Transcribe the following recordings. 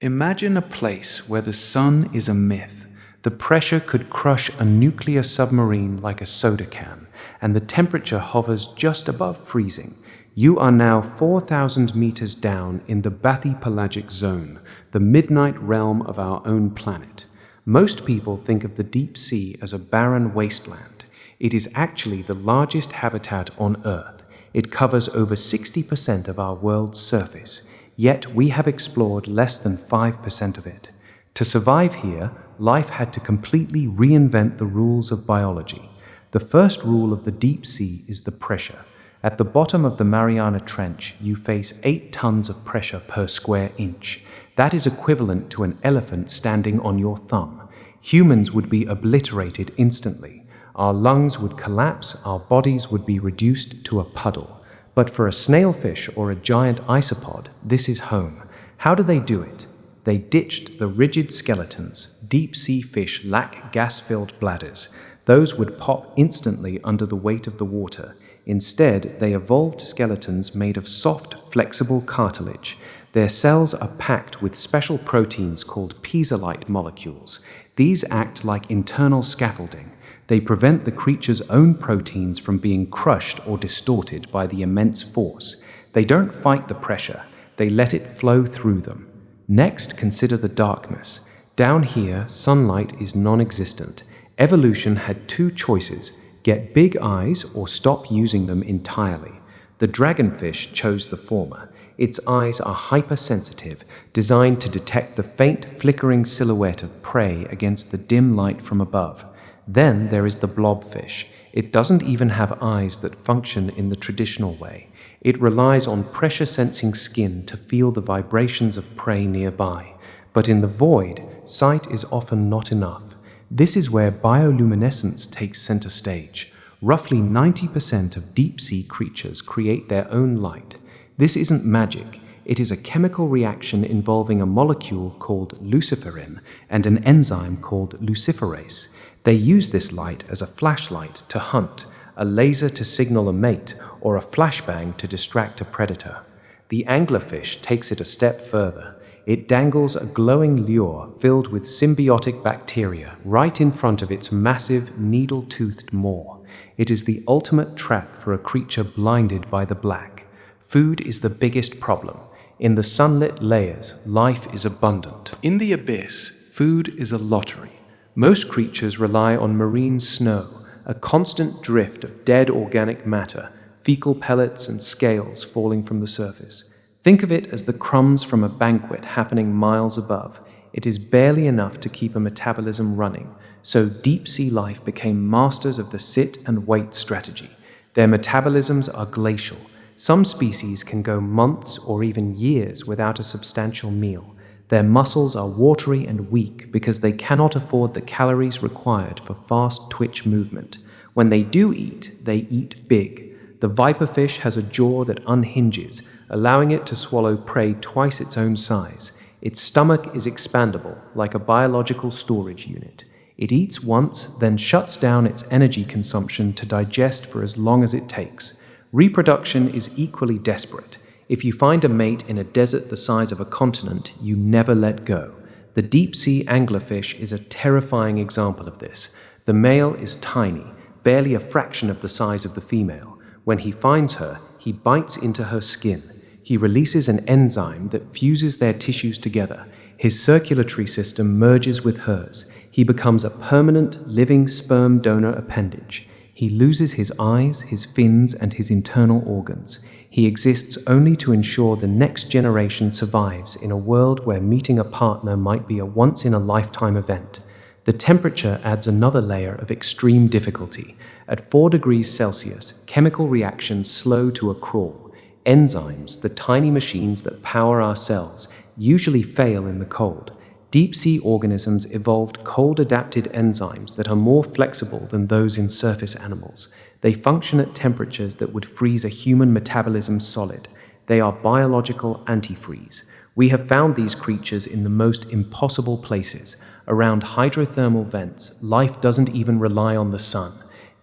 Imagine a place where the sun is a myth. The pressure could crush a nuclear submarine like a soda can, and the temperature hovers just above freezing. You are now 4,000 meters down in the bathypelagic zone, the midnight realm of our own planet. Most people think of the deep sea as a barren wasteland. It is actually the largest habitat on Earth. It covers over 60% of our world's surface. Yet we have explored less than 5% of it. To survive here, life had to completely reinvent the rules of biology. The first rule of the deep sea is the pressure. At the bottom of the Mariana Trench, you face 8 tons of pressure per square inch. That is equivalent to an elephant standing on your thumb. Humans would be obliterated instantly. Our lungs would collapse, our bodies would be reduced to a puddle. But for a snailfish or a giant isopod, this is home. How do they do it? They ditched the rigid skeletons. Deep-sea fish lack gas-filled bladders. Those would pop instantly under the weight of the water. Instead, they evolved skeletons made of soft, flexible cartilage. Their cells are packed with special proteins called piezo-like molecules. These act like internal scaffolding. They prevent the creature's own proteins from being crushed or distorted by the immense force. They don't fight the pressure, they let it flow through them. Next, consider the darkness. Down here, sunlight is non-existent. Evolution had 2 choices: get big eyes or stop using them entirely. The dragonfish chose the former. Its eyes are hypersensitive, designed to detect the faint, flickering silhouette of prey against the dim light from above. Then there is the blobfish. It doesn't even have eyes that function in the traditional way. It relies on pressure-sensing skin to feel the vibrations of prey nearby. But in the void, sight is often not enough. This is where bioluminescence takes center stage. Roughly 90% of deep-sea creatures create their own light. This isn't magic. It is a chemical reaction involving a molecule called luciferin and an enzyme called luciferase. They use this light as a flashlight to hunt, a laser to signal a mate, or a flashbang to distract a predator. The anglerfish takes it a step further. It dangles a glowing lure filled with symbiotic bacteria right in front of its massive, needle-toothed maw. It is the ultimate trap for a creature blinded by the black. Food is the biggest problem. In the sunlit layers, life is abundant. In the abyss, food is a lottery. Most creatures rely on marine snow, a constant drift of dead organic matter, fecal pellets and scales falling from the surface. Think of it as the crumbs from a banquet happening miles above. It is barely enough to keep a metabolism running, so deep-sea life became masters of the sit-and-wait strategy. Their metabolisms are glacial. Some species can go months or even years without a substantial meal. Their muscles are watery and weak because they cannot afford the calories required for fast twitch movement. When they do eat, they eat big. The viperfish has a jaw that unhinges, allowing it to swallow prey twice its own size. Its stomach is expandable, like a biological storage unit. It eats once, then shuts down its energy consumption to digest for as long as it takes. Reproduction is equally desperate. If you find a mate in a desert the size of a continent, you never let go. The deep-sea anglerfish is a terrifying example of this. The male is tiny, barely a fraction of the size of the female. When he finds her, he bites into her skin. He releases an enzyme that fuses their tissues together. His circulatory system merges with hers. He becomes a permanent, living sperm donor appendage. He loses his eyes, his fins, and his internal organs. He exists only to ensure the next generation survives in a world where meeting a partner might be a once-in-a-lifetime event. The temperature adds another layer of extreme difficulty. At 4 degrees Celsius, chemical reactions slow to a crawl. Enzymes, the tiny machines that power our cells, usually fail in the cold. Deep-sea organisms evolved cold-adapted enzymes that are more flexible than those in surface animals. They function at temperatures that would freeze a human metabolism solid. They are biological antifreeze. We have found these creatures in the most impossible places. Around hydrothermal vents, life doesn't even rely on the sun.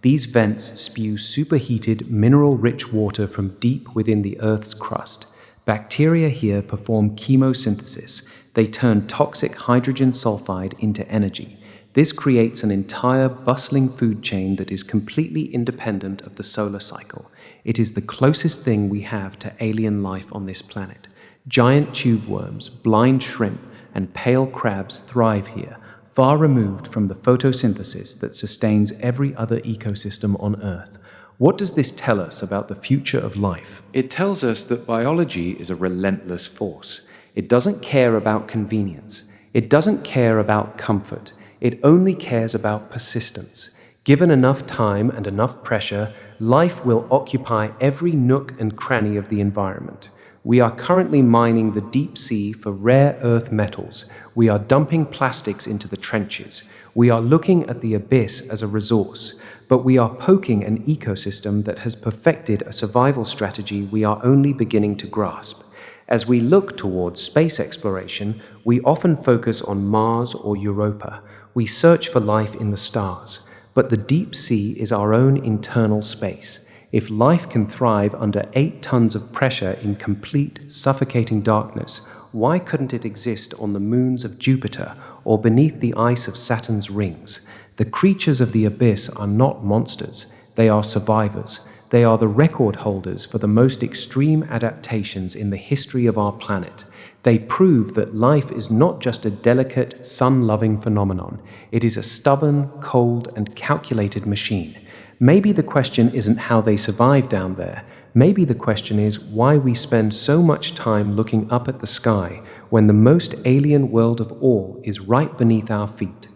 These vents spew superheated, mineral-rich water from deep within the Earth's crust. Bacteria here perform chemosynthesis. They turn toxic hydrogen sulfide into energy. This creates an entire bustling food chain that is completely independent of the solar cycle. It is the closest thing we have to alien life on this planet. Giant tube worms, blind shrimp, and pale crabs thrive here, far removed from the photosynthesis that sustains every other ecosystem on Earth. What does this tell us about the future of life? It tells us that biology is a relentless force. It doesn't care about convenience. It doesn't care about comfort. It only cares about persistence. Given enough time and enough pressure, life will occupy every nook and cranny of the environment. We are currently mining the deep sea for rare earth metals. We are dumping plastics into the trenches. We are looking at the abyss as a resource. But we are poking an ecosystem that has perfected a survival strategy we are only beginning to grasp. As we look towards space exploration, we often focus on Mars or Europa. We search for life in the stars. But the deep sea is our own internal space. If life can thrive under 8 tons of pressure in complete, suffocating darkness, why couldn't it exist on the moons of Jupiter or beneath the ice of Saturn's rings? The creatures of the abyss are not monsters. They are survivors. They are the record holders for the most extreme adaptations in the history of our planet. They prove that life is not just a delicate, sun-loving phenomenon. It is a stubborn, cold, and calculated machine. Maybe the question isn't how they survive down there. Maybe the question is why we spend so much time looking up at the sky when the most alien world of all is right beneath our feet.